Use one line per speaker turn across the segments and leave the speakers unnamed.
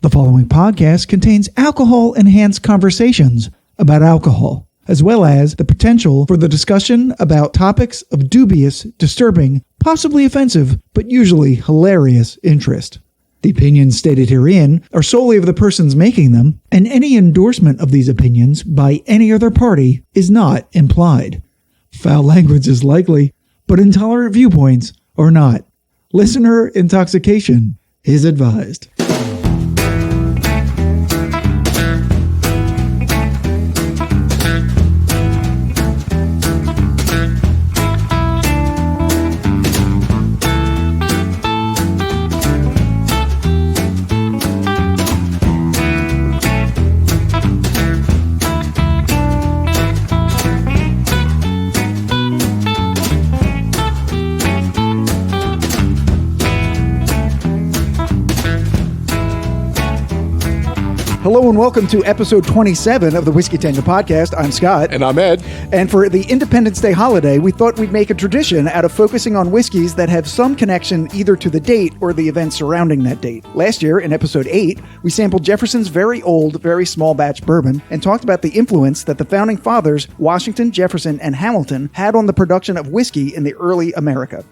The following podcast contains alcohol-enhanced conversations about alcohol, as well as the potential for the discussion about topics of dubious, disturbing, possibly offensive, but usually hilarious interest. The opinions stated herein are solely of the persons making them, and any endorsement of these opinions by any other party is not implied. Foul language is likely, but intolerant viewpoints are not. Listener intoxication is advised. Hello and welcome to episode 27 of the Whiskey Tango Podcast. I'm Scott.
And I'm Ed.
And for the Independence Day holiday, we thought we'd make a tradition out of focusing on whiskeys that have some connection either to the date or the events surrounding that date. Last year, in episode 8, we sampled Jefferson's very old, very small batch bourbon and talked about the influence that the founding fathers, Washington, Jefferson, and Hamilton, had on the production of whiskey in the early America.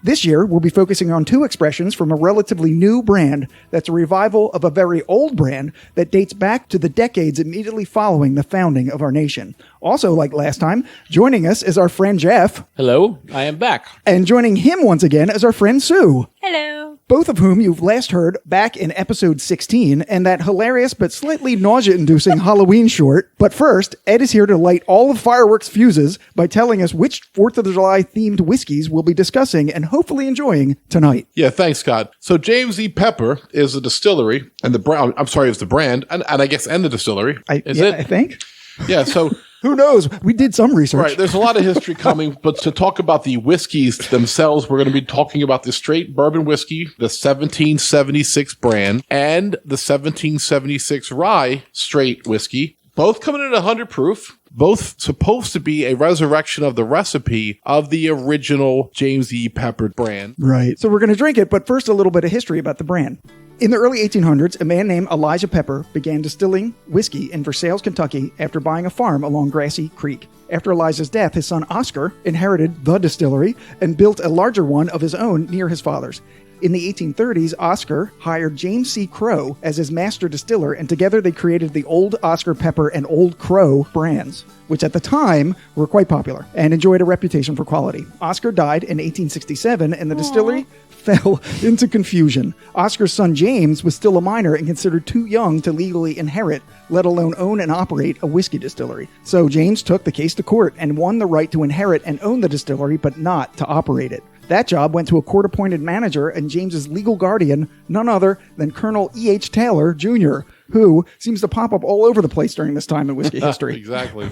This year, we'll be focusing on two expressions from a relatively new brand that's a revival of a very old brand that dates back to the decades immediately following the founding of our nation. Also, like last time, joining us is our friend Jeff.
Hello, I am back.
And joining him once again is our friend Sue.
Hello.
Both of whom you've last heard back in episode 16 and that hilarious but slightly nausea-inducing Halloween short. But first, Ed is here to light all the fireworks fuses by telling us which 4th of July themed whiskeys we'll be discussing and hopefully enjoying tonight.
Yeah, thanks, Scott. So James E. Pepper is the distillery and is the brand and I guess and the distillery.
I think.
Yeah, so
who knows? We did some research.
Right, there's a lot of history coming, but to talk about the whiskeys themselves, we're going to be talking about the straight bourbon whiskey, the 1776 brand, and the 1776 rye straight whiskey, both coming in at 100 proof. Both supposed to be a resurrection of the recipe of the original James E. Pepper brand.
Right. So we're going to drink it, but first a little bit of history about the brand. In the early 1800s, a man named Elijah Pepper began distilling whiskey in Versailles, Kentucky after buying a farm along Grassy Creek. After Elijah's death, his son Oscar inherited the distillery and built a larger one of his own near his father's. In the 1830s, Oscar hired James C. Crowe as his master distiller, and together they created the Old Oscar Pepper and Old Crowe brands, which at the time were quite popular and enjoyed a reputation for quality. Oscar died in 1867, and the distillery fell into confusion. Oscar's son James was still a minor and considered too young to legally inherit, let alone own and operate a whiskey distillery. So James took the case to court and won the right to inherit and own the distillery, but not to operate it. That job went to a court-appointed manager and James's legal guardian, none other than Colonel E.H. Taylor, Jr., who seems to pop up all over the place during this time in whiskey history.
Exactly.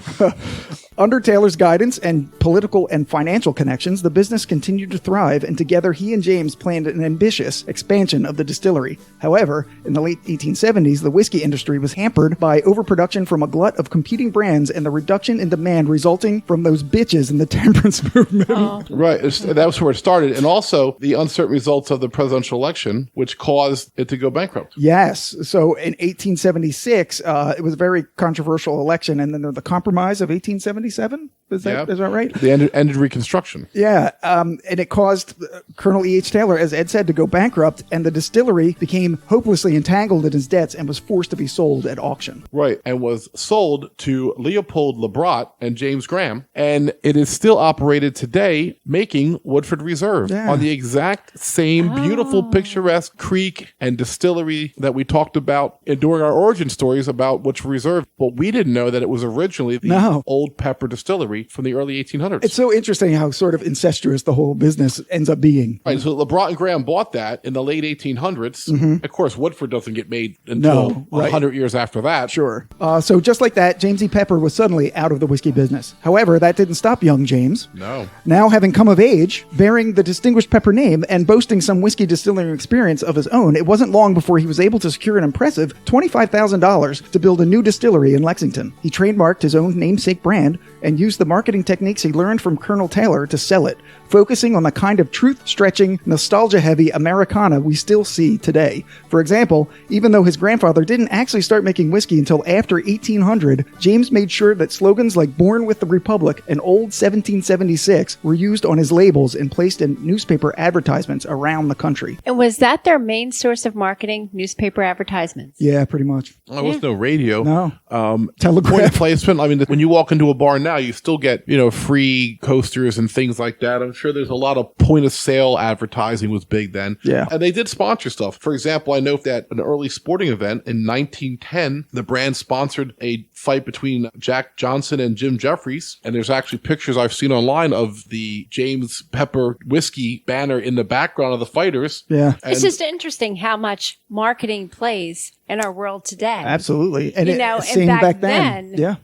Under Taylor's guidance and political and financial connections, the business continued to thrive, and together he and James planned an ambitious expansion of the distillery. However, in the late 1870s, the whiskey industry was hampered by overproduction from a glut of competing brands and the reduction in demand resulting from those bitches in the temperance movement.
Oh.
Right, that was where it started. And also the uncertain results of the presidential election, which caused it to go bankrupt.
Yes. So in 1876, it was a very controversial election, and then the Compromise of 1877. Is that right?
The ended Reconstruction.
Yeah, and it caused Colonel E.H. Taylor, as Ed said, to go bankrupt, and the distillery became hopelessly entangled in his debts and was forced to be sold at auction.
Right, and was sold to Leopold Labrat and James Graham, and it is still operated today, making Woodford Reserve on the exact same beautiful, picturesque creek and distillery that we talked about during our origin stories about Woodford Reserve. But we didn't know that it was originally the Old Pepper Distillery from the early 1800s.
It's so interesting how sort of incestuous the whole business ends up being.
Right, so Labrat and Graham bought that in the late 1800s. Mm-hmm. Of course, Woodford doesn't get made until 100 years after that.
Sure. So just like that, James E. Pepper was suddenly out of the whiskey business. However, that didn't stop young James.
No.
Now, having come of age, bearing the distinguished Pepper name, and boasting some whiskey distilling experience of his own, it wasn't long before he was able to secure an impressive $25,000 to build a new distillery in Lexington. He trademarked his own namesake brand and used the marketing techniques he learned from Colonel Taylor to sell it, focusing on the kind of truth-stretching, nostalgia-heavy Americana we still see today. For example, even though his grandfather didn't actually start making whiskey until after 1800, James made sure that slogans like Born with the Republic and Old 1776 were used on his labels and placed in newspaper advertisements around the country.
And was that their main source of marketing, newspaper advertisements?
Yeah, pretty much.
There was no radio.
No.
Point
Telegraph.
of placement. I mean, when you walk into a bar now, you still get, free coasters and things like that. I'm sure there's a lot of point of sale advertising was big then.
Yeah.
And they did sponsor stuff. For example, I know that an early sporting event in 1910, the brand sponsored a fight between Jack Johnson and Jim Jeffries. And there's actually pictures I've seen online of the James Pepper whiskey banner in the background of the fighters.
Yeah.
It's just interesting how much marketing plays in our world today.
Absolutely. And
and back then,
yeah.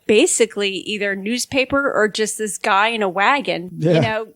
Basically either newspaper or just this guy in a wagon,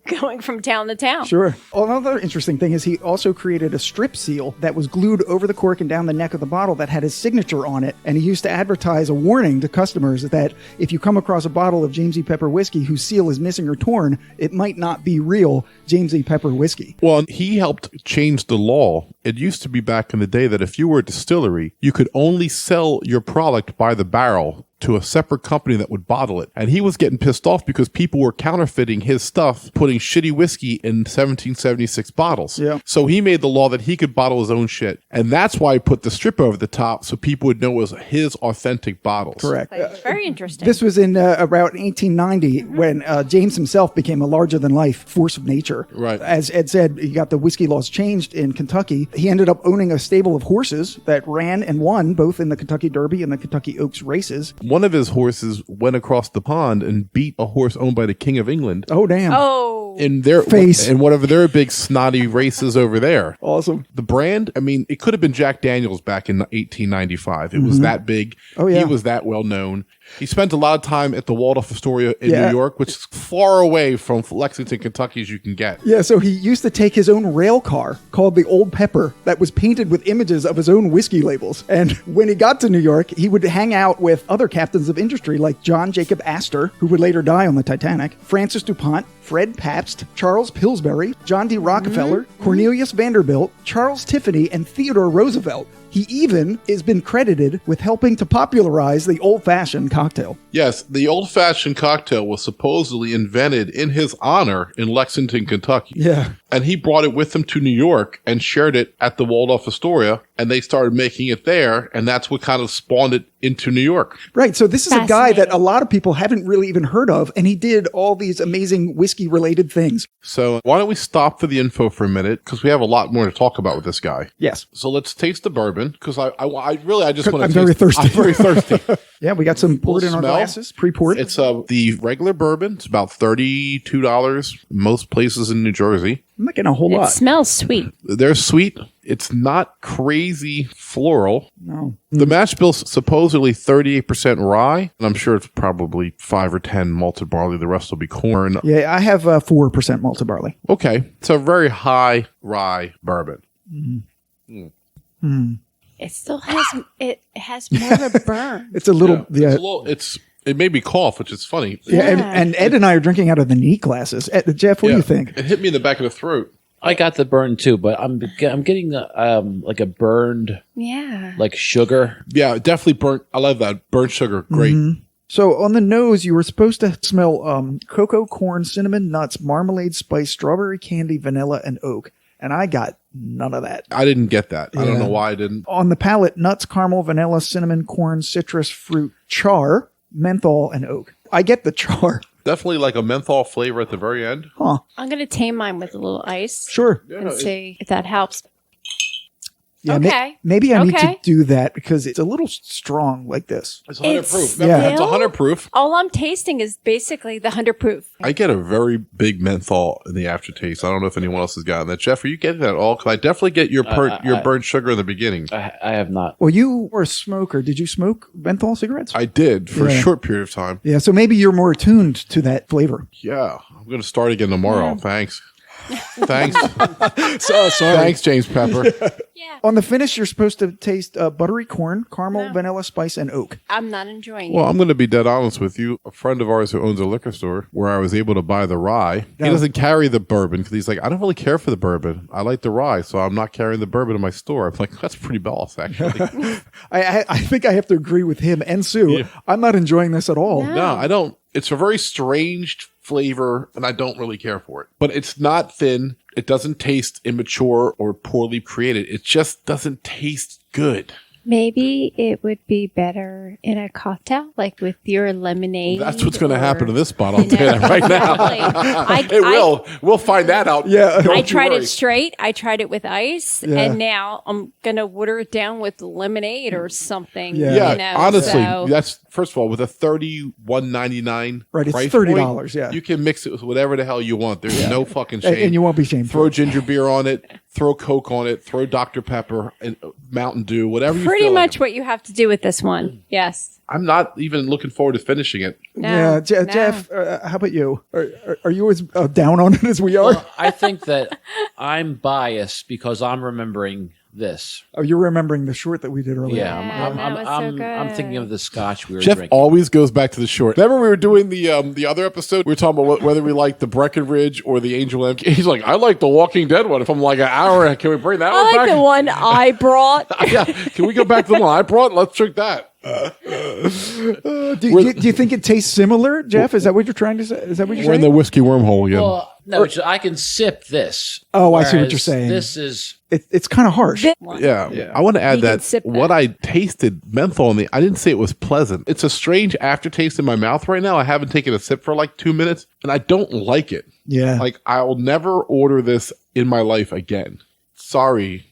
going from town to town.
Sure. Another interesting thing is he also created a strip seal that was glued over the cork and down the neck of the bottle that had his signature on it. And he used to advertise a warning to customers that if you come across a bottle of James E. Pepper whiskey whose seal is missing or torn, it might not be real James E. Pepper whiskey.
Well, he helped change the law. It used to be back in the day that if you were a distillery, you could only sell your product by the barrel to a separate company that would bottle it. And he was getting pissed off because people were counterfeiting his stuff, putting shitty whiskey in 1776 bottles.
Yeah.
So he made the law that he could bottle his own shit. And that's why he put the strip over the top so people would know it was his authentic bottles.
Correct.
Very interesting.
This was in about 1890 when James himself became a larger-than-life force of nature.
Right.
As Ed said, he got the whiskey laws changed in Kentucky. He ended up owning a stable of horses that ran and won both in the Kentucky Derby and the Kentucky Oaks races.
One of his horses went across the pond and beat a horse owned by the King of England.
Oh, damn.
Oh.
In their
Face.
in one of their big snotty races over there.
Awesome.
The brand, I mean, it could have been Jack Daniels back in 1895. It was that big.
Oh, yeah.
He was that well known. He spent a lot of time at the Waldorf Astoria in New York, which is far away from Lexington, Kentucky as you can get.
Yeah, so he used to take his own rail car called the Old Pepper that was painted with images of his own whiskey labels. And when he got to New York, he would hang out with other captains of industry like John Jacob Astor, who would later die on the Titanic, Francis DuPont, Fred Pabst, Charles Pillsbury, John D. Rockefeller, Cornelius Vanderbilt, Charles Tiffany, and Theodore Roosevelt. He even has been credited with helping to popularize the old-fashioned cocktail.
Yes, the old-fashioned cocktail was supposedly invented in his honor in Lexington, Kentucky.
Yeah.
And he brought it with him to New York and shared it at the Waldorf Astoria, and they started making it there, and that's what kind of spawned it into New York.
Right, so this is a guy that a lot of people haven't really even heard of, and he did all these amazing whiskey-related things.
So why don't we stop for the info for a minute, because we have a lot more to talk about with this guy.
Yes.
So let's taste the bourbon, because I just want to
I'm very thirsty.
I'm very thirsty.
Yeah, we got some poured in our glasses, pre-poured.
It's the regular bourbon. It's about $32 most places in New Jersey.
I'm not getting a whole lot.
It smells sweet.
They're sweet. It's not crazy floral.
No.
The mash bill's supposedly 38% rye, and I'm sure it's probably 5 or 10 malted barley. The rest will be corn.
Yeah, I have 4% malted barley.
Okay. It's a very high rye bourbon.
It still has more of a burn.
It's a little...
It made me cough, which is funny.
Yeah, and Ed and I are drinking out of the neat glasses. Jeff, what do you think?
It hit me in the back of the throat.
I got the burn too, but I'm getting like a burned like sugar.
Yeah, definitely burnt. I love that. Burnt sugar. Great.
Mm-hmm. So on the nose, you were supposed to smell cocoa, corn, cinnamon, nuts, marmalade, spice, strawberry candy, vanilla, and oak. And I got none of that.
I didn't get that. Yeah. I don't know why I didn't.
On the palate, nuts, caramel, vanilla, cinnamon, corn, citrus, fruit, char, menthol, and oak. I get the char.
Definitely like a menthol flavor at the very end.
Huh.
I'm going to tame mine with a little ice.
Sure.
And see if that helps.
Yeah,
okay.
Maybe I need to do that because it's a little strong like this.
It's 100 proof.
Yeah.
It's 100 proof.
All I'm tasting is basically the 100 proof.
I get a very big menthol in the aftertaste. I don't know if anyone else has gotten that. Jeff, are you getting that at all? Because I definitely get your burnt sugar in the beginning.
I have not.
Well, you were a smoker. Did you smoke menthol cigarettes?
I did for a short period of time.
Yeah, so maybe you're more attuned to that flavor.
Yeah. I'm going to start again tomorrow. Thanks. Thanks.
So sorry.
Thanks, James Pepper.
Yeah.
On the finish, you're supposed to taste buttery corn, caramel, vanilla, spice, and oak.
I'm not enjoying
Well,
it.
I'm going to be dead honest with you. A friend of ours who owns a liquor store where I was able to buy the rye, he doesn't carry the bourbon because he's like, I don't really care for the bourbon. I like the rye, so I'm not carrying the bourbon in my store. I'm like, that's pretty boss, actually.
I think I have to agree with him and Sue.
Yeah.
I'm not enjoying this at all.
No, I don't. It's a very strange flavor, and I don't really care for it. But it's not thin. It doesn't taste immature or poorly created. It just doesn't taste good.
Maybe it would be better in a cocktail, like with your lemonade.
That's what's going to happen to this bottle. I'll
you
tell you that right now.
Exactly.
It will. We'll find that out.
Yeah.
Don't
I
you
tried
worry.
it straight. I tried it with ice,
Yeah.
and now I'm gonna water it down with lemonade or something.
Yeah.
you know,
honestly,
so-
that's first of all with a $31.99
Right, it's
price
$30,
point,
yeah.
you can mix it with whatever the hell you want. There's no fucking shame.
And you won't be shamed.
Throw ginger beer on it, throw Coke on it, throw Dr. Pepper and Mountain Dew, whatever you
pretty
feel
much
like.
what you have to do with this one. Yes.
I'm not even looking forward to finishing it.
No,
Yeah,
no.
Jeff, how about you? Are you as down on it as we are?
Well, I think that I'm biased because I'm remembering this.
Oh, you're remembering the short that we did earlier.
Yeah,
Yeah, that was so good.
I'm thinking of the scotch we were
Jeff
drinking.
always goes back to the short. Remember we were doing the other episode? We were talking about whether we like the Breckenridge or the Angel M. He's like, I like the Walking Dead one. If I'm like an hour, can we bring that one
I like
back?
the one I brought.
Yeah, can we go back to the one I brought? Let's drink that.
Do you think it tastes similar, Jeff? Is that what you're trying to say? Is that what you're
We're in
saying?
the Whiskey Wormhole again.
Well, no, I can sip this.
Oh, I see what
whereas
you're saying.
This is
It's kind of harsh.
Yeah. I want to add
You can
that
sip
what
that.
I tasted menthol in I didn't say it was pleasant. It's a strange aftertaste in my mouth right now. I haven't taken a sip for like 2 minutes and I don't like it.
Yeah.
Like I'll never order this in my life again. Sorry.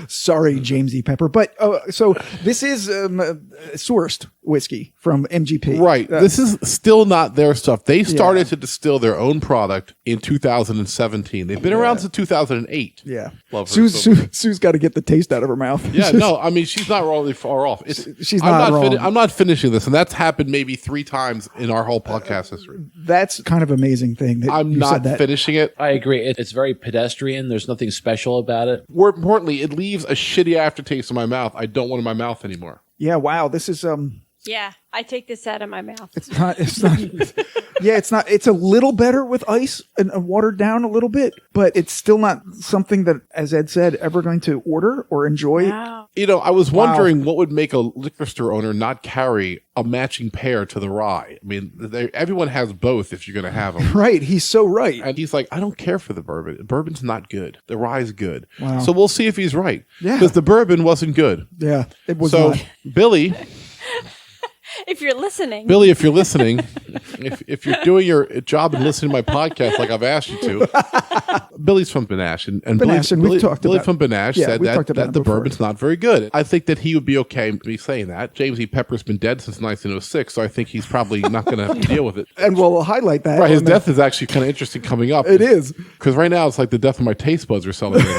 Sorry, James E. Pepper. But so this is sourced whiskey from MGP.
Right. This is still not their stuff. They started to distill their own product in 2017. They've been around since 2008.
Yeah.
Love her so much.
Sue's got to get the taste out of her mouth.
Yeah, no, I mean, she's not really far off.
She's not wrong.
I'm not finishing this, and that's happened maybe 3 times in our whole podcast history.
That's kind of amazing thing. That
I'm
you
not
said that.
finishing it.
I agree. It's very pedestrian. There's nothing special about it.
More importantly, it leaves a shitty aftertaste in my mouth. I don't want it in my mouth anymore.
Yeah. Wow. This is
Yeah, I take this out of my mouth.
It's not. Yeah, it's not. It's a little better with ice and watered down a little bit, but it's still not something that, as Ed said, ever going to order or enjoy.
Wow.
You know, I was wondering what would make a liquor store owner not carry a matching pair to the rye. I mean, everyone has both if you're going to have them.
Right. He's so right.
And he's like, I don't care for the bourbon. Bourbon's not good. The rye's good.
Wow.
So we'll see if he's right.
Yeah.
Because the bourbon wasn't good.
Yeah, it was
So,
not.
Billy,
If you're listening,
if you're listening, if you're doing your job and listening to my podcast like I've asked you to, Billy's from Benash. And
Benash, and we've talked
Billy
about-
from Benash
yeah,
said
we've talked about
that
it
the
before.
bourbon's not very good. I think that he would be okay me saying that. James E. Pepper's been dead since 1906, so I think he's probably not going to have to deal with it.
And we'll highlight that.
Right, his
on the-
death is actually kind of interesting coming up.
It is.
Because right now it's like the death of my taste buds are celebrating.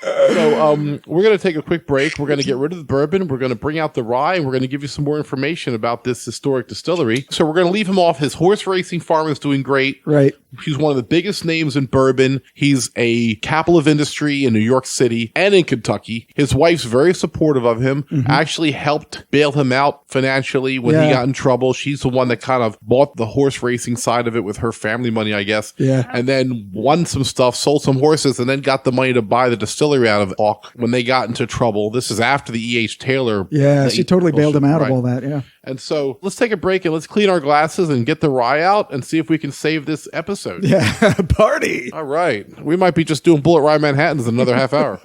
So we're going to take a quick break. We're going to get rid of the bourbon. We're going to bring out the rye, and we're going to give you some more information about this historic distillery. So we're going to leave him off. His horse racing farm is doing great.
Right.
He's one of the biggest names in bourbon. He's a capital of industry in New York City and in Kentucky. His wife's very supportive of him, actually helped bail him out financially when he
Yeah.
got in trouble. She's the one that kind of bought the horse racing side of it with her family money, I guess.
Yeah.
And then won some stuff, sold some horses, and then got the money to buy the distillery out of Hawk when they got into trouble. This is after the E.H. Taylor.
Yeah, she totally bailed him out of
Right.
all that. Yeah.
And so let's take a break and let's clean our glasses and get the rye out and see if we can save this episode.
Yeah. Party.
All right. We might be just doing Bulleit Rye Manhattans in another half hour.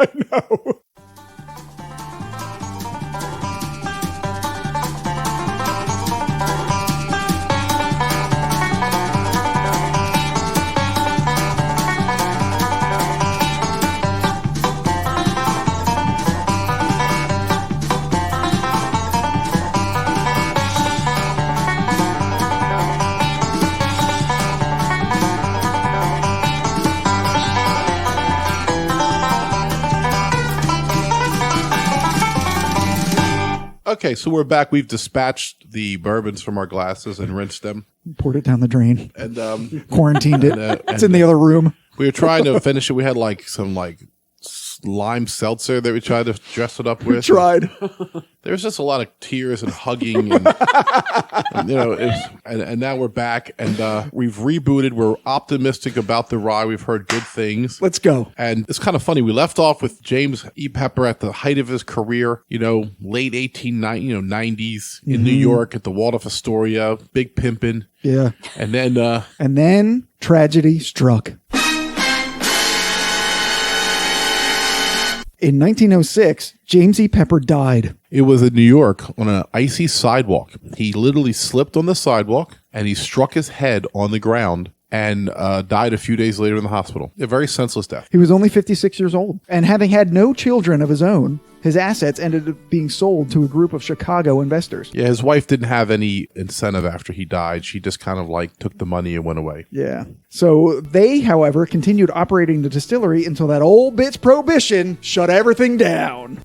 Okay, so we're back. We've dispatched the bourbons from our glasses and rinsed them.
Poured it down the drain.
And
quarantined it. It's in the other room.
We were trying to finish it. We had like some like lime seltzer that we tried to dress it up with.
We tried.
There was just a lot of tears and hugging, and and now we're back, and we've rebooted. We're optimistic about the rye. We've heard good things.
Let's go.
And it's kind of funny. We left off with James E. Pepper at the height of his career. Late 90s in New York at the Waldorf Astoria, big pimpin'.
Yeah.
And
then tragedy struck. In 1906, James E. Pepper died.
It was in New York on an icy sidewalk. He literally slipped on the sidewalk and he struck his head on the ground and died a few days later in the hospital. A very senseless death.
He was only 56 years old. And having had no children of his own, his assets ended up being sold to a group of Chicago investors.
Yeah, his wife didn't have any incentive after he died. She just kind of like took the money and went away.
Yeah. So they, however, continued operating the distillery until that old bitch Prohibition shut everything down.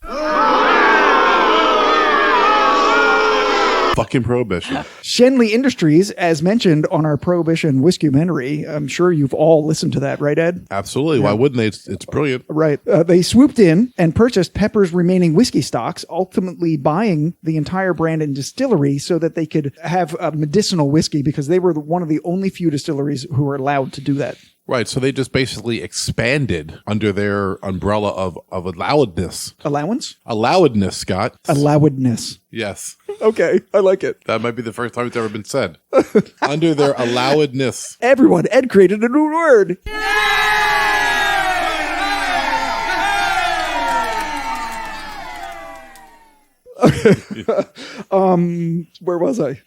Fucking Prohibition.
Schenley Industries, as mentioned on our Prohibition Whiskey-mentary, I'm sure you've all listened to that, right, Ed?
Absolutely. Yeah. Why wouldn't they? It's brilliant.
Right. They swooped in and purchased Pepper's remaining whiskey stocks, ultimately buying the entire brand and distillery so that they could have a medicinal whiskey, because they were one of the only few distilleries who were allowed to do that.
Right, so they just basically expanded under their umbrella of allowedness.
Allowance?
Allowedness, Scott.
Allowedness.
Yes.
Okay, I like it.
That might be the first time it's ever been said. Under their allowedness.
Everyone, Ed created a new word. Where was I?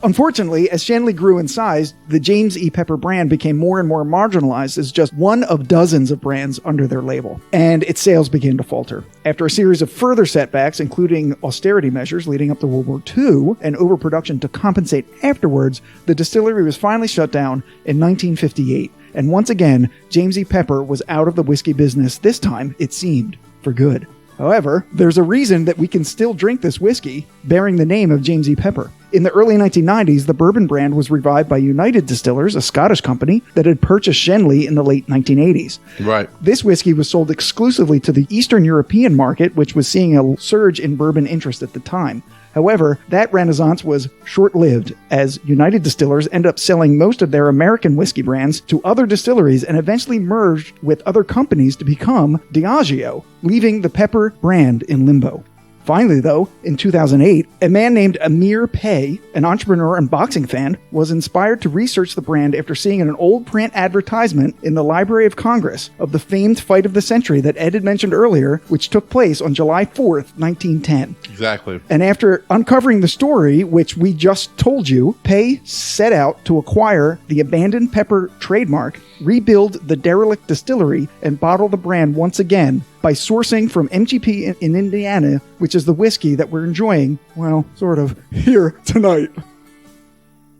Unfortunately, as Schenley grew in size, the James E. Pepper brand became more and more marginalized as just one of dozens of brands under their label, and its sales began to falter. After a series of further setbacks, including austerity measures leading up to World War II and overproduction to compensate afterwards, the distillery was finally shut down in 1958, and once again, James E. Pepper was out of the whiskey business, this time, it seemed, for good. However, there's a reason that we can still drink this whiskey bearing the name of James E. Pepper. In the early 1990s, the Bourbon brand was revived by United Distillers, a Scottish company that had purchased Schenley in the late 1980s.
Right.
This whiskey was sold exclusively to the Eastern European market, which was seeing a surge in bourbon interest at the time. However, that renaissance was short-lived, as United Distillers ended up selling most of their American whiskey brands to other distilleries and eventually merged with other companies to become Diageo, leaving the Pepper brand in limbo. Finally, though, in 2008, a man named Amir Pei, an entrepreneur and boxing fan, was inspired to research the brand after seeing an old print advertisement in the Library of Congress of the famed fight of the century that Ed had mentioned earlier, which took place on July 4th, 1910.
Exactly.
And after uncovering the story, which we just told you, Pei set out to acquire the abandoned Pepper trademark, rebuild the derelict distillery, and bottle the brand once again by sourcing from MGP in Indiana, which is the whiskey that we're enjoying, well, sort of, here tonight.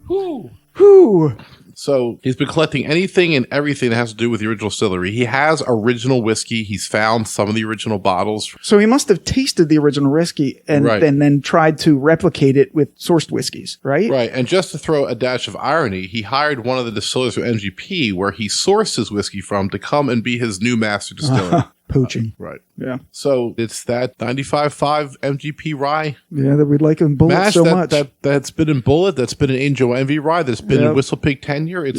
Whew.
Whew.
So he's been collecting anything and everything that has to do with the original distillery. He has original whiskey. He's found some of the original bottles.
So he must have tasted the original whiskey and then tried to replicate it with sourced whiskeys, right?
Right. And just to throw a dash of irony, he hired one of the distillers from MGP, where he sourced his whiskey from, to come and be his new master distiller.
Poaching.
Right.
Yeah.
So it's that 95.5 MGP rye.
Yeah, that we like in Bulleit so much.
That's been in Bulleit, that's been in Angel Envy rye, that's been in WhistlePig tenure. It's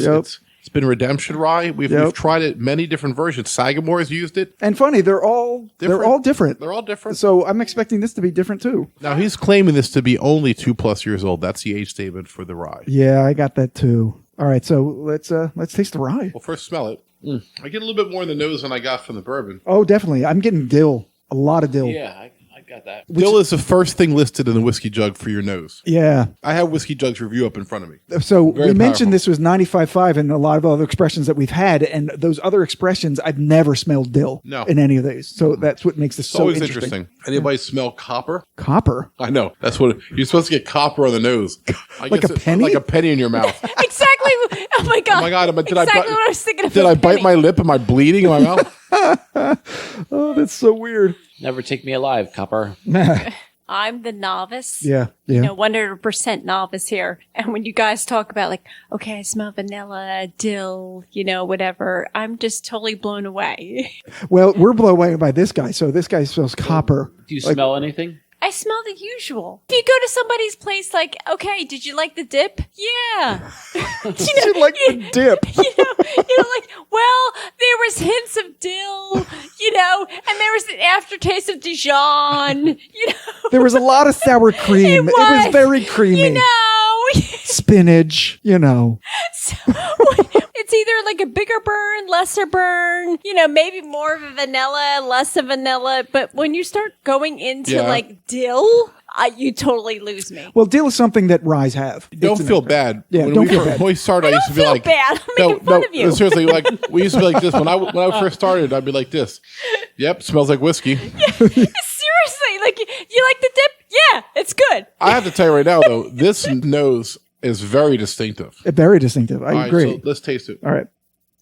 been Redemption rye. We've tried it many different versions. Sagamore has used it.
And funny, they're all different.
They're all different.
So I'm expecting this to be different too.
Now he's claiming this to be only 2+ years old. That's the age statement for the rye.
Yeah, I got that too. All right, so let's taste the rye.
Well, first smell it. I get a little bit more in the nose than I got from the bourbon.
Oh, definitely. I'm getting dill. A lot of dill.
Yeah, I got that.
Dill is the first thing listed in the whiskey jug for your nose.
Yeah.
I have Whiskey Jug's review up in front of me.
So
Very
we mentioned
powerful.
this was 95.5 and a lot of other expressions that we've had, and those other expressions, I've never smelled dill in any of these. So that's what makes this
It's
so
always
interesting.
Anybody smell copper?
Copper?
I know. That's what you're supposed to get, copper on the nose.
Like a penny?
Like a penny in your mouth.
Exactly. Oh my God.
Oh my God.
Exactly what I was thinking of.
Did I bite my lip? Am I bleeding in my mouth?
Oh, that's so weird.
Never take me alive, copper.
I'm the novice.
Yeah.
100% novice here. And when you guys talk about like, okay, I smell vanilla, dill, whatever, I'm just totally blown away.
Well, we're blown away by this guy. So this guy smells copper.
Do you smell anything?
I smell the usual. If you go to somebody's place, like, okay, did you like the dip? Yeah.
Did you like the dip?
Well, there was hints of dill, and there was an aftertaste of Dijon,
There was a lot of sour cream. It was very creamy. Spinach,
So, it's either like a bigger burn, lesser burn, maybe more of a vanilla, less of vanilla. But when you start going into like dill, you totally lose me.
Well, dill is something that ryes have.
Don't feel bad.
Yeah, don't feel bad.
When we started, I used to be like,
bad. I'm making fun of you.
Seriously, like we used to be like this. When I first started, I'd be like this. Yep, smells like whiskey.
Seriously, like you like the dip? Yeah, it's good.
I have to tell you right now, though, this nose is very distinctive.
Very distinctive. I agree.
Right, so let's taste it.
All right.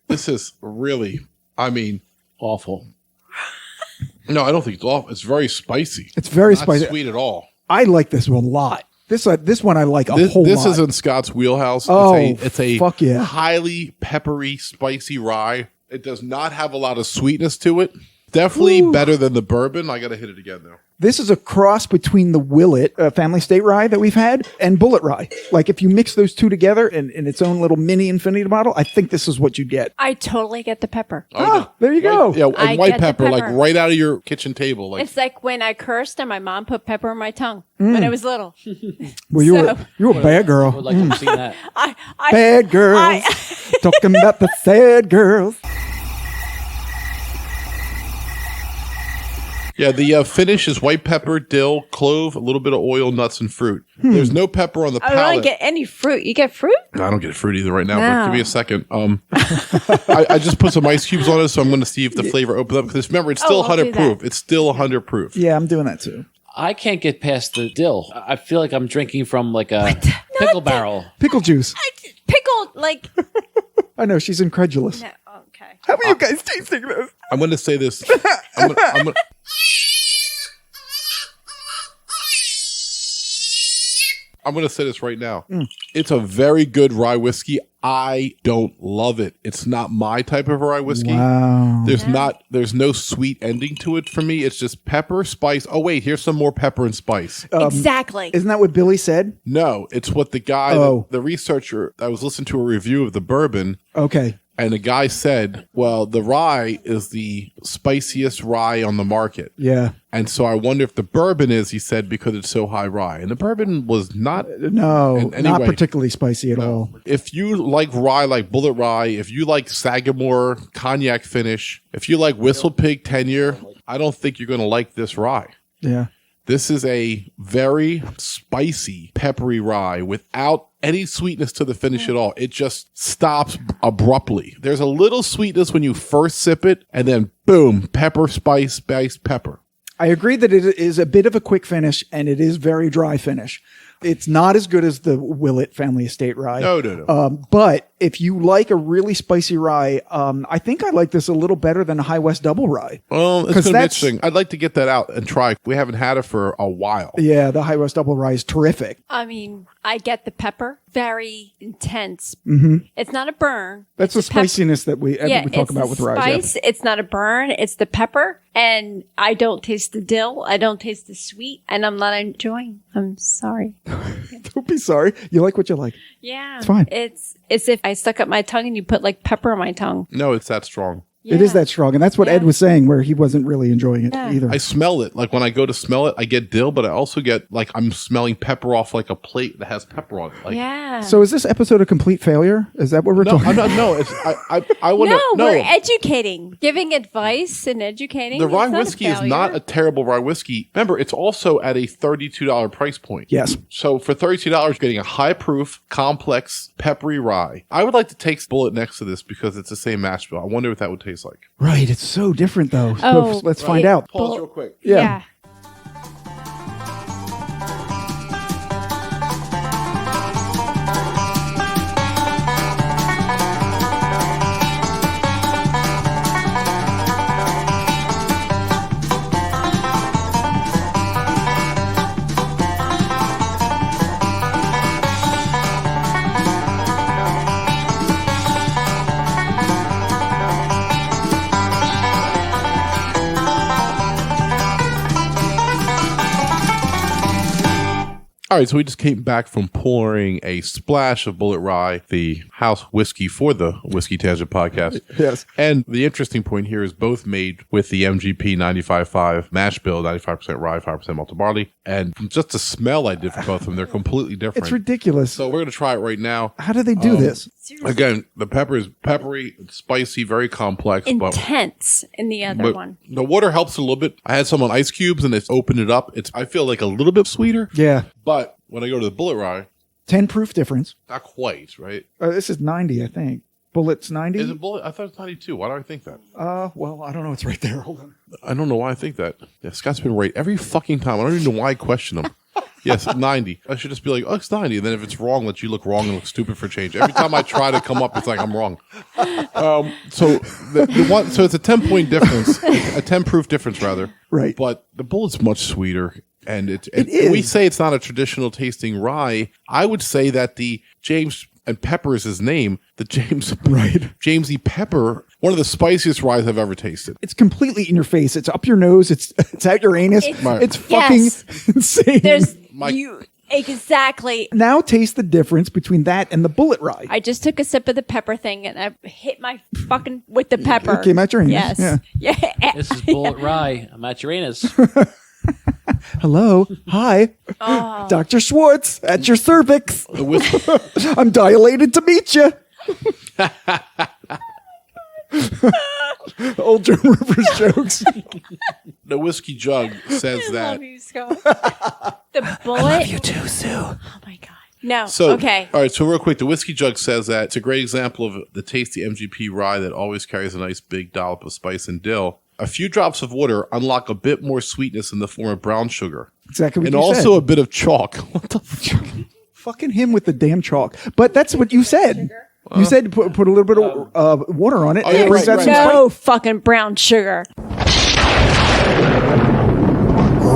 This is really,
awful.
No, I don't think it's awful. It's very spicy.
It's very
Not
spicy.
Sweet at all.
I like this one a lot. This one I like a whole lot.
This is in Scott's wheelhouse.
Oh,
it's a
fuck yeah.
highly peppery, spicy rye. It does not have a lot of sweetness to it. Definitely better than the bourbon. I got to hit it again, though.
This is a cross between the Bulleit family estate rye that we've had and Bulleit Rye. Like if you mix those two together in its own little mini infinity bottle, I think this is what you get.
I totally get the pepper.
There you go.
Yeah,
I
and white
get the
pepper, like
pepper.
right out of your kitchen table. Like
It's like when I cursed and my mom put pepper in my tongue when I was little.
Well, you were a bad
I
girl.
would like to have seen that.
Bad girls. Talking about the sad girls.
Yeah, the finish is white pepper, dill, clove, a little bit of oil, nuts, and fruit. There's no pepper on the
I
palate.
don't get any fruit. You get fruit?
No, I don't get fruit either right now,
No.
but give me a second. I just put some ice cubes on it, so I'm going to see if the flavor opens up. Because remember, it's still
I'll do
100 proof. It's still 100 proof.
Yeah, I'm doing that too.
I can't get past the dill. I feel like I'm drinking from like a pickle barrel.
Pickle juice.
Pickled, like.
I know, she's incredulous.
No, okay.
How are you guys tasting this?
I'm going to say this. I'm gonna, I'm going to say this right now. It's a very good rye whiskey. I don't love it. It's not my type of rye whiskey.
Wow.
There's no sweet ending to it for me. It's just pepper, spice. Oh wait, here's some more pepper and spice.
Exactly.
Isn't that what Billy said?
No, it's what the guy, the researcher, I was listening to a review of the bourbon.
Okay.
And the guy said, well, the rye is the spiciest rye on the market.
Yeah.
And so I wonder if the bourbon is, he said, because it's so high rye. And the bourbon was not.
No, not particularly spicy at all.
If you like rye like Bulleit Rye, if you like Sagamore Cognac finish, if you like WhistlePig tenure, I don't think you're going to like this rye.
Yeah.
This is a very spicy, peppery rye without any sweetness to the finish at all. It just stops abruptly. There's a little sweetness when you first sip it, and then boom, pepper, spice, pepper.
I agree that it is a bit of a quick finish, and it is very dry finish. It's not as good as the Bulleit family estate rye.
No.
But if you like a really spicy rye, I think I like this a little better than a High West double rye.
Well, it's going to be interesting. I'd like to get that out and try. We haven't had it for a while.
Yeah, the High West double rye is terrific.
I mean, I get the pepper. Very intense.
Mm-hmm.
It's not a burn.
That's the spiciness that we talk about with rye.
Spice. Yeah. It's not a burn. It's the pepper. And I don't taste the dill. I don't taste the sweet. And I'm not enjoying. I'm sorry.
Don't be sorry. You like what you like.
Yeah.
It's fine.
It's as if I stuck up my tongue and you put like pepper on my tongue.
No, it's that strong.
Yeah.
It is that strong. And that's what Ed was saying, where he wasn't really enjoying it either.
I smell it. Like when I go to smell it, I get dill, but I also get like I'm smelling pepper off like a plate that has pepper on it. Like,
yeah.
So is this episode a complete failure? Is that what we're talking about?
No, it's, I want to.
No, we're educating, giving advice and educating.
The rye
It's not
whiskey is not a terrible rye whiskey. Remember, it's also at a $32 price point.
Yes.
So for $32, you're getting a high proof, complex, peppery rye. I would like to take Bulleit next to this because it's the same mash bill. I wonder what that would taste like.
Right. It's so different, though.
Oh,
Let's find out.
Pause real quick.
Yeah.
All right, so we just came back from pouring a splash of Bulleit Rye, the house whiskey for the Whiskey Tangent podcast.
Yes.
And the interesting point here is both made with the MGP 95.5 mash bill, 95% rye, 5% malted barley. And just the smell I did for both of them, they're completely different.
It's ridiculous.
So we're going to try it right now.
How do they do this?
Again, the pepper is peppery, spicy, very complex.
Intense in the other one.
The water helps a little bit. I had some on ice cubes and it's opened it up. I feel like a little bit sweeter.
Yeah.
But when I go to the Bulleit Rye,
10 proof difference.
not quite, right?
This is 90, I think. Bulleit's 90?
Is it Bulleit? I thought it was 92. Why do I think that?
Well, I don't know. It's right there. Hold on.
I don't know why I think that. Yeah, Scott's been right every fucking time. I don't even know why I question him. Yes, 90. I should just be like, oh, it's 90. And then if it's wrong, let you look wrong and look stupid for change. Every time I try to come up, it's like I'm wrong. So so it's a 10-point difference, a 10 proof difference rather.
Right.
But the Bulleit's much sweeter. And it
is.
We say it's not a traditional tasting rye. I would say that the James, and Pepper is his name, the James,
Right.
James E. Pepper, one of the spiciest ryes I've ever tasted.
It's completely in your face. It's up your nose. It's out your anus. It's fucking insane.
There's exactly.
Now taste the difference between that and the Bulleit Rye.
I just took a sip of the pepper thing and I hit my fucking with the pepper.
It came out your anus.
Yes.
Yeah.
This is Bulleit Rye. I'm at Uranus.
Hello. Hi. Dr. Schwartz at your cervix. I'm dilated to meet you. Old Joan Rivers jokes.
The whiskey jug says
I
that.
love you, Scott. The Bulleit. I love
You too, Sue.
Oh my God. No.
So,
okay.
All right. So real quick, the whiskey jug says that it's a great example of the tasty MGP rye that always carries a nice big dollop of spice and dill. A few drops of water unlock a bit more sweetness in the form of brown sugar.
Exactly what
and
you
also
said.
a bit of chalk. What the fuck?
Fucking him with the damn chalk. But that's what you said. You said put a little bit of water on it.
Oh, yeah,
and brings out some
No
spice.
fucking brown sugar.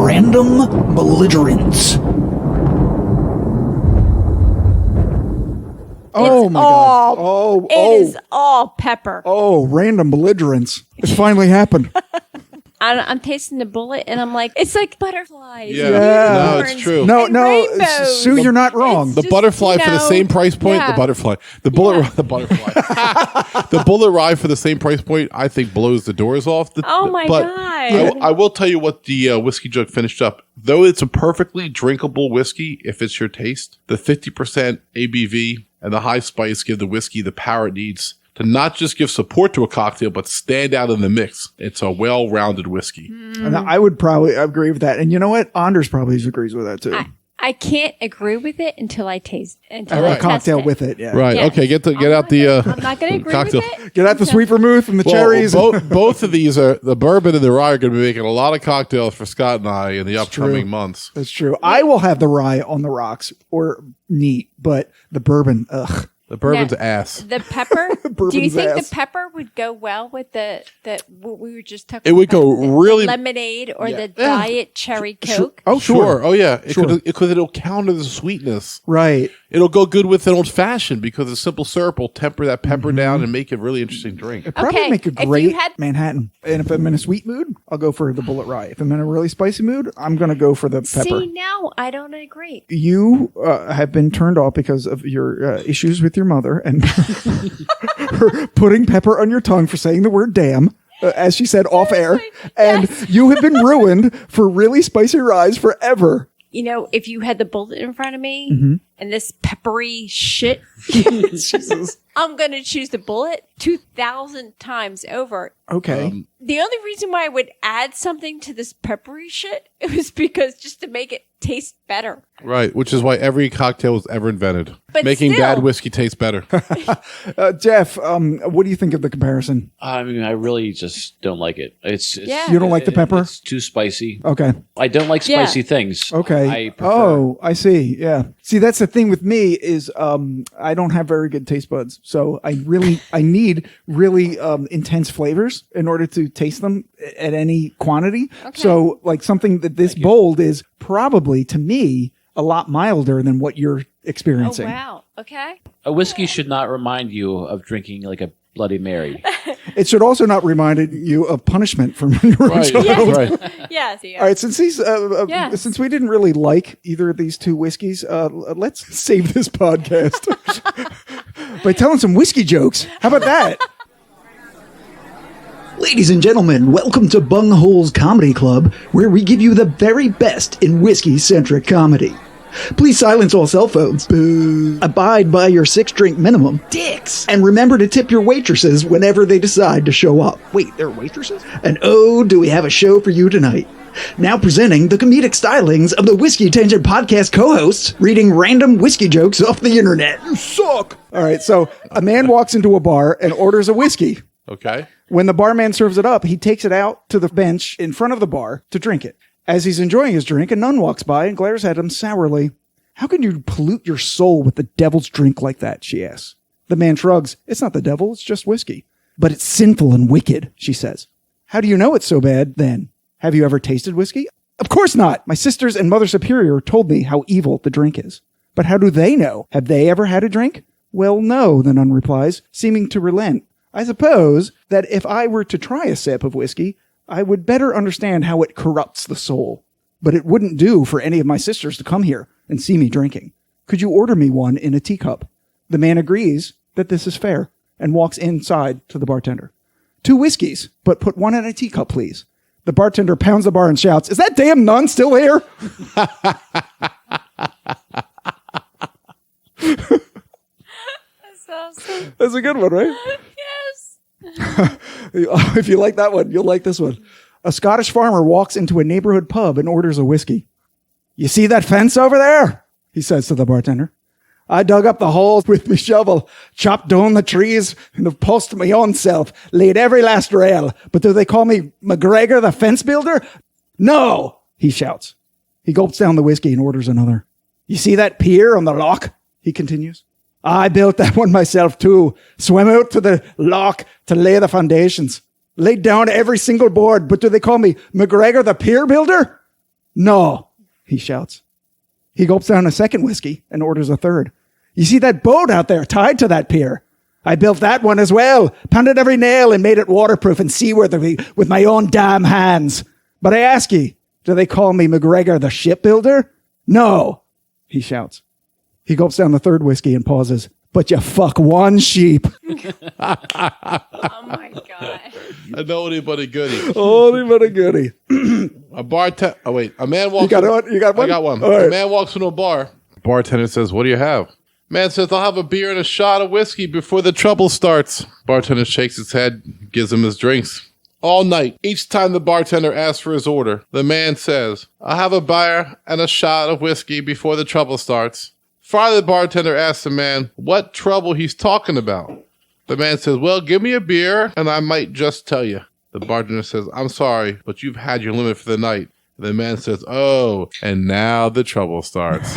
Random belligerence. Oh my God.
It is all pepper.
Oh, random belligerence. It finally happened.
I'm tasting the Bulleit and I'm like, it's like butterflies.
Yeah.
Yeah.
No, it's true.
No,
And
no,
rainbows.
Sue, you're not wrong.
It's
The
just,
butterfly for the same price point.
yeah.
The butterfly. The Bulleit. The butterfly. The Bulleit Rye for the same price point, I think, blows the doors off.
Oh my
but
God.
I will tell you what the whiskey jug finished up. Though it's a perfectly drinkable whiskey, if it's your taste, the 50% ABV and the high spice give the whiskey the power it needs to not just give support to a cocktail, but stand out in the mix. It's a well-rounded whiskey.
And I would probably agree with that. And you know what? Anders probably agrees with that too.
I can't agree with it until I taste until
Have
I
a cocktail
test it.
with it. Yeah.
Right.
Yeah.
Okay. Get out the
I'm not going to agree
cocktail.
with it.
Get out the sweet vermouth and the
Well,
cherries.
both of these are the bourbon and the rye are going to be making a lot of cocktails for Scott and I in the upcoming months.
That's true. I will have the rye on the rocks or neat, but the bourbon, ugh.
The bourbon's
No.
ass.
The pepper. Do you
Bourbon's
think
ass.
the pepper would go well with the what we were just talking?
It would
about,
go
the
really-
lemonade or
Yeah.
the diet cherry Coke.
Oh,
Sure. Oh yeah.
Sure.
Because it'll counter the sweetness.
Right.
It'll go good with an old fashioned because a simple syrup will temper that pepper down and make it a really interesting drink.
It probably
Okay,
make a
if you
great
had-
Manhattan. And if I'm in a sweet mood, I'll go for the Bulleit Rye. If I'm in a really spicy mood, I'm going to go for the pepper.
See, now I don't agree.
You have been turned off because of your issues with your mother and her putting pepper on your tongue for saying the word damn, as she said off air. And you have been ruined for really spicy ryes forever.
You know, if you had the Bulleit in front of me and this peppery shit, I'm going to choose the Bulleit 2,000 times over.
Okay.
The only reason why I would add something to this peppery shit was because just to make it taste better.
Right. Which is why every cocktail was ever invented.
But
Making
still-
bad whiskey taste better.
Jeff, what do you think of the comparison?
I mean, I really just don't like it. It's
Yeah.
You don't like the pepper?
It's too spicy.
Okay.
I don't like
Yeah.
spicy things.
Okay.
I prefer,
Oh, I see. Yeah. See, that's the thing with me is I don't have very good taste buds. So I need really intense flavors in order to taste them at any quantity. So like something that this bold is probably to me a lot milder than what you're
Oh,
experiencing.
wow. Okay.
a whiskey should not remind you of drinking like a Bloody Mary.
It should also not remind you of punishment from your child.
Right.
Yes.
All right, since since we didn't really like either of these two whiskeys, let's save this podcast by telling some whiskey jokes. How about that? Ladies and gentlemen, welcome to Bunghole's Comedy Club, where we give you the very best in whiskey-centric comedy. Please silence all cell phones. Boo. Abide by your 6-drink minimum. Dicks. And remember to tip your waitresses whenever they decide to show up. Wait, they're waitresses? And oh, do we have a show for you tonight. Now presenting the comedic stylings of the Whiskey Tangent podcast co-hosts, reading random whiskey jokes off the internet. You suck. All right, so a man walks into a bar and orders a whiskey.
Okay.
When the barman serves it up, he takes it out to the bench in front of the bar to drink it. As he's enjoying his drink, a nun walks by and glares at him sourly. How can you pollute your soul with the devil's drink like that? She asks. The man shrugs. It's not the devil, it's just whiskey. But it's sinful and wicked, she says. How do you know it's so bad, then? Have you ever tasted whiskey? Of course not. My sisters and Mother Superior told me how evil the drink is. But how do they know? Have they ever had a drink? Well, no, the nun replies, seeming to relent. I suppose that if I were to try a sip of whiskey, I would better understand how it corrupts the soul. But it wouldn't do for any of my sisters to come here and see me drinking. Could you order me one in a teacup? The man agrees that this is fair and walks inside to the bartender. 2 whiskeys, but put one in a teacup, please. The bartender pounds the bar and shouts, is that damn nun still here?
That's awesome.
That's a good one, right?
Yes.
If you like that one, you'll like this one. A Scottish farmer walks into a neighborhood pub and orders a whiskey. You see that fence over there? He says to the bartender. I dug up the holes with my shovel, chopped down the trees, and have post my own self, laid every last rail. But do they call me McGregor the fence builder? No, he shouts. He gulps down the whiskey and orders another. You see that pier on the loch? He continues. I built that one myself too. Swam out to the loch to lay the foundations. Laid down every single board, but do they call me McGregor the pier builder? No, he shouts. He gulps down a second whiskey and orders a third. You see that boat out there tied to that pier? I built that one as well, pounded every nail and made it waterproof and seaworthy with my own damn hands. But I ask ye, do they call me McGregor the shipbuilder? No, he shouts. He gulps down the third whiskey and pauses. But you fuck one sheep.
Oh my God.
I know anybody goodie.
Only but a goodie.
A man walks.
You got one? You got one?
I got one.
All right.
A man walks into a bar. Bartender says, what do you have? Man says, I'll have a beer and a shot of whiskey before the trouble starts. Bartender shakes his head, gives him his drinks. All night, each time the bartender asks for his order, the man says, I'll have a beer and a shot of whiskey before the trouble starts. Finally, the bartender asks the man what trouble he's talking about. The man says, well, give me a beer and I might just tell you. The bartender says, I'm sorry, but you've had your limit for the night. The man says, oh, and now the trouble starts.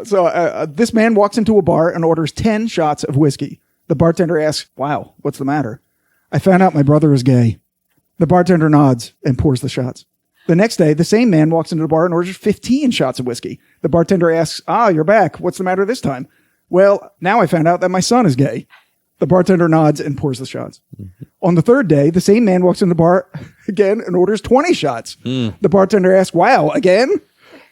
So this man walks into a bar and orders 10 shots of whiskey. The bartender asks, wow, what's the matter? I found out my brother is gay. The bartender nods and pours the shots. The next day, the same man walks into the bar and orders 15 shots of whiskey. The bartender asks, you're back. What's the matter this time? Well, now I found out that my son is gay. The bartender nods and pours the shots. Mm-hmm. On the third day, the same man walks in the bar again and orders 20 shots. The bartender asks, wow, again?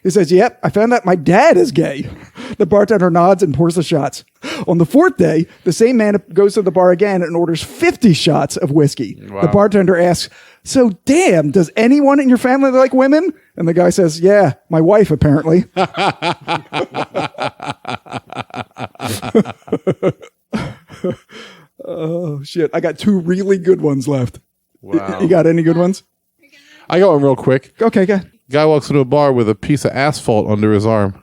He says, yep, I found out my dad is gay. The bartender nods and pours the shots. On the fourth day, the same man goes to the bar again and orders 50 shots of whiskey. Wow. The bartender asks, so damn, does anyone in your family like women? And the guy says, yeah, my wife, apparently. Oh, shit. I got 2 really good ones left.
Wow.
You got any good ones?
I got one real quick.
Okay, go.
Guy walks into a bar with a piece of asphalt under his arm.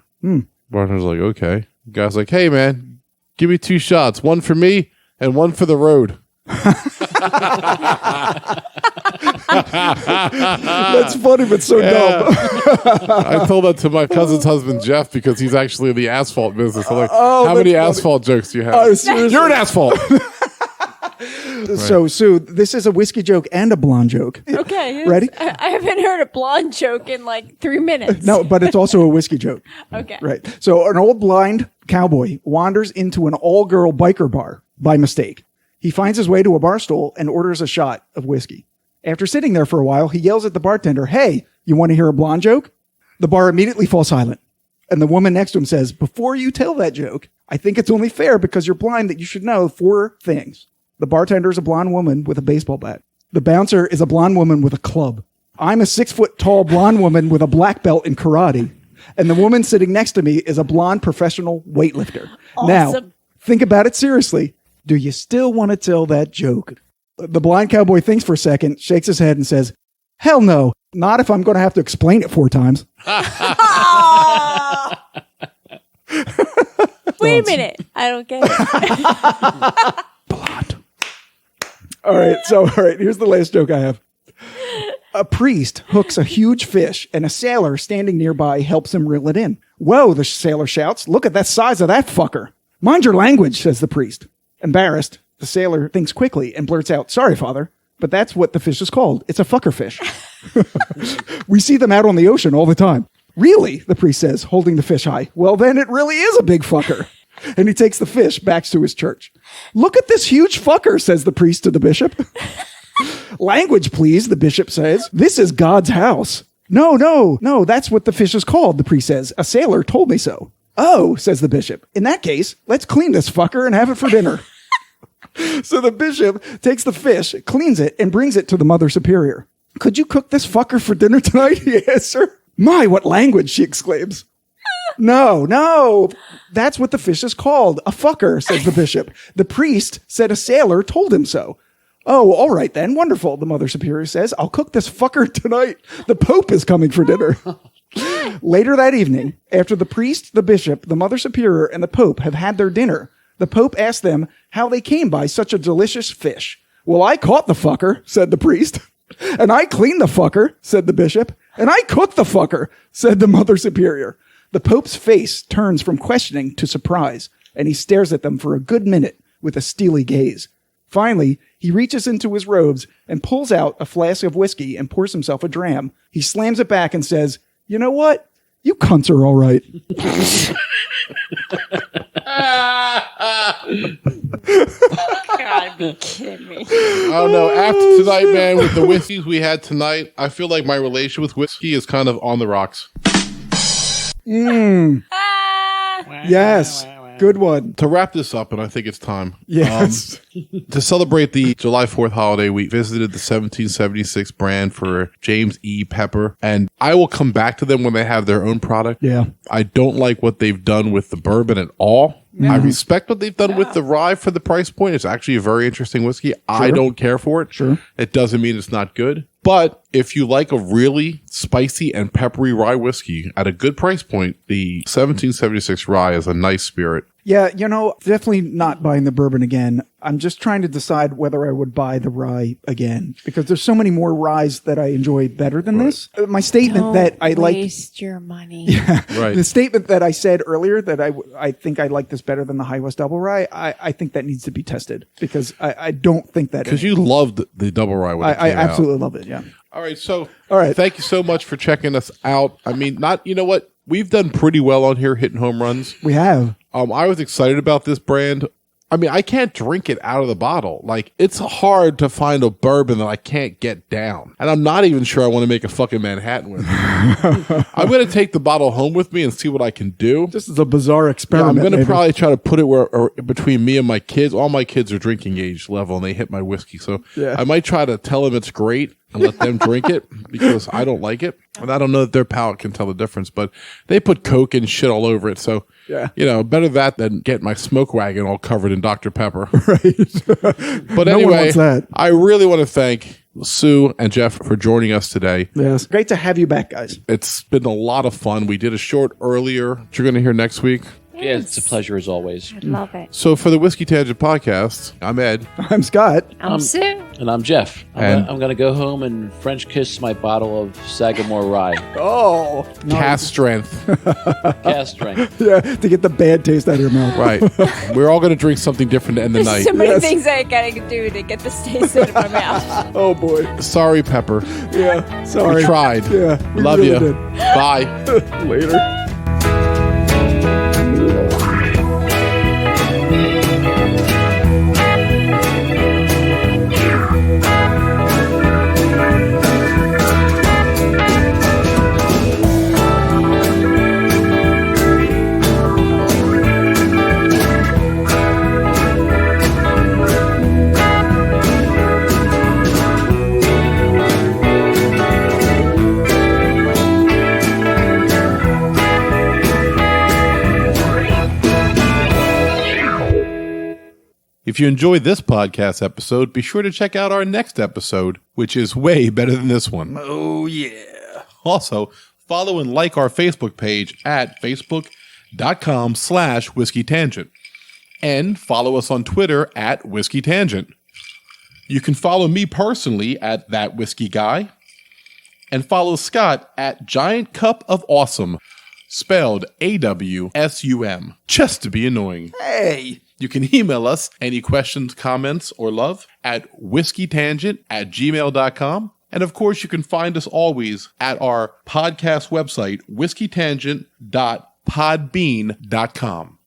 Bartender's like, okay. Guy's like, hey, man, give me 2 shots. One for me and one for the road.
That's funny, but so dumb.
I told that to my cousin's husband, Jeff, because he's actually in the asphalt business. I'm like, how many asphalt jokes do you have? You're an asphalt.
So, Sue, this is a whiskey joke and a blonde joke.
Okay.
Ready?
I haven't heard a blonde joke in like 3 minutes.
No, but it's also a whiskey joke.
Okay.
Right. So an old blind cowboy wanders into an all-girl biker bar by mistake. He finds his way to a bar stool and orders a shot of whiskey. After sitting there for a while, he yells at the bartender, "Hey, you want to hear a blonde joke?" The bar immediately falls silent. And the woman next to him says, "Before you tell that joke, I think it's only fair because you're blind that you should know 4 things. The bartender is a blonde woman with a baseball bat. The bouncer is a blonde woman with a club. I'm a 6-foot-tall blonde woman with a black belt in karate. And the woman sitting next to me is a blonde professional weightlifter."
Awesome.
Now, think about it seriously. Do you still want to tell that joke? The blind cowboy thinks for a second, shakes his head and says, "Hell no, not if I'm going to have to explain it 4 times.
Wait a minute. I don't get it.
Blonde. All right, here's the last joke I have. A priest hooks a huge fish and a sailor standing nearby helps him reel it in. "Whoa," the sailor shouts. "Look at the size of that fucker." "Mind your language," says the priest. Embarrassed, the sailor thinks quickly and blurts out, "Sorry, father, but that's what the fish is called. It's a fucker fish." "We see them out on the ocean all the time." "Really?" the priest says, holding the fish high. "Well, then it really is a big fucker." And he takes the fish back to his church. "Look at this huge fucker," says the priest to the bishop. "Language, please," the bishop says. "This is God's house." No, that's what the fish is called," the priest says. "A sailor told me so." "Oh," says the bishop. "In that case, let's clean this fucker and have it for dinner." So the bishop takes the fish, cleans it, and brings it to the Mother Superior. "Could you cook this fucker for dinner tonight?" he asks her. "My, what language!" she exclaims. No, that's what the fish is called. A fucker," says the bishop. "The priest said a sailor told him so." "Oh, all right then. Wonderful," the Mother Superior says. "I'll cook this fucker tonight. The Pope is coming for dinner." Later that evening, after the priest, the bishop, the Mother Superior, and the Pope have had their dinner, the Pope asked them how they came by such a delicious fish. "Well, I caught the fucker," said the priest. "And I cleaned the fucker," said the bishop. "And I cooked the fucker," said the Mother Superior. The Pope's face turns from questioning to surprise, and he stares at them for a good minute with a steely gaze. Finally, he reaches into his robes and pulls out a flask of whiskey and pours himself a dram. He slams it back and says, "You know what? You cunts are all right."
God, be kidding me.
I don't know. After tonight, man, with the whiskeys we had tonight, I feel like my relation with whiskey is kind of on the rocks.
Yes. Good one.
To wrap this up, and I think it's time.
Yes.
To celebrate the July 4th holiday, we visited the 1776 brand for James E. Pepper, and I will come back to them when they have their own product.
Yeah.
I don't like what they've done with the bourbon at all. I respect what they've done with the rye for the price point. It's actually a very interesting whiskey. Sure. I don't care for it.
Sure.
It doesn't mean it's not good. But if you like a really spicy and peppery rye whiskey at a good price point, the 1776 rye is a nice spirit.
Yeah, definitely not buying the bourbon again. I'm just trying to decide whether I would buy the rye again because there's so many more ryes that I enjoy better than this. My statement that I like
waste your money.
Yeah,
right.
The statement that I said earlier that I think I like this better than the High West Double Rye. I think that needs to be tested because I don't think that
because you loved the double rye when it came
I absolutely love it. Yeah.
All right. Thank you so much for checking us out. I mean, you know what? We've done pretty well on here hitting home runs.
We have.
I was excited about this brand. I mean, I can't drink it out of the bottle. Like, it's hard to find a bourbon that I can't get down. And I'm not even sure I want to make a fucking Manhattan with it. I'm going to take the bottle home with me and see what I can do.
This is a bizarre experiment.
I'm going to probably try to put it or between me and my kids. All my kids are drinking age level and they hit my whiskey. So I might try to tell them it's great and let them drink it because I don't like it. And I don't know that their palate can tell the difference, but they put Coke and shit all over it. So, better that than get my smoke wagon all covered in Dr. Pepper.
Right.
But anyway, I really want to thank Sue and Jeff for joining us today.
Yes. Great to have you back, guys.
It's been a lot of fun. We did a short earlier, which you're going to hear next week.
Yeah, it's a pleasure as always.
I love it.
So for the Whiskey Tangent Podcast, I'm Ed.
I'm Scott.
I'm Sue.
And I'm Jeff. I'm going to go home and French kiss my bottle of Sagamore Rye.
Oh.
Cast strength.
Cast strength.
Yeah, to get the bad taste out of your mouth.
Right. We're all going to drink something different to end the
There's
night.
so many things I got to do to get this taste out of my mouth.
Oh, boy.
Sorry, Pepper.
Yeah, sorry.
We tried.
Yeah. We
Love
really
you.
did.
Bye.
Later.
If you enjoyed this podcast episode, be sure to check out our next episode, which is way better than this one.
Oh, yeah.
Also, follow and like our Facebook page at facebook.com/whiskeytangent. And follow us on Twitter at Whiskey Tangent. You can follow me personally at That Whiskey Guy. And follow Scott at Giant Cup of Awesome, spelled AWSUM, just to be annoying.
Hey!
You can email us any questions, comments, or love at whiskeytangent@gmail.com. And of course, you can find us always at our podcast website, whiskeytangent.podbean.com.